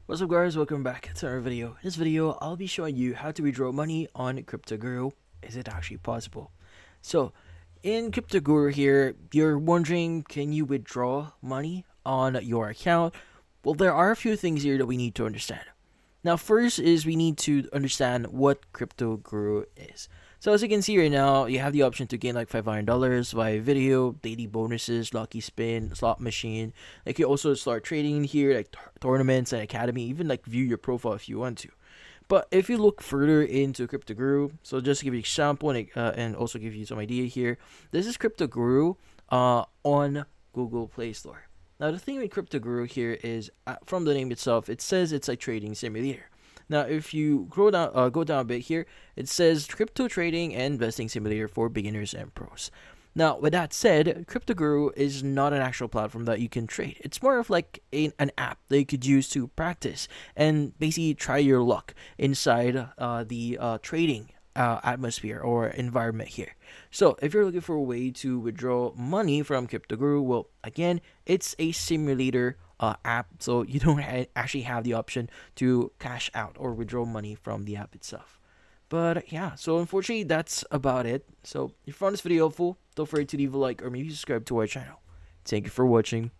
What's up guys, welcome back to our video. In this video, I'll be showing you how to withdraw money on Cryptoguru. Is it actually possible? So, in Cryptoguru here, you're wondering, can you withdraw money on your account? Well, there are a few things here that we need to understand. Now, first is we need to understand what Cryptoguru is. So as you can see right now, you have the option to gain like $500 via video, daily bonuses, lucky spin, slot machine. Like you also start trading in here, like tournaments and academy, even like view your profile if you want to. But if you look further into Cryptoguru, so just to give you an example and also give you some idea here, this is Cryptoguru on Google Play Store. Now the thing with Cryptoguru here is, from the name itself, it says it's a trading simulator. Now, if you go down a bit here, it says crypto trading and investing simulator for beginners and pros. Now, with that said, Cryptoguru is not an actual platform that you can trade. It's more of like an app that you could use to practice and basically try your luck inside the trading atmosphere or environment here. So, if you're looking for a way to withdraw money from Cryptoguru, well, again, it's a simulator app, so you don't actually have the option to cash out or withdraw money from the app itself. But yeah, so unfortunately, that's about it. So if you found this video helpful, don't forget to leave a like or maybe subscribe to our channel. Thank you for watching.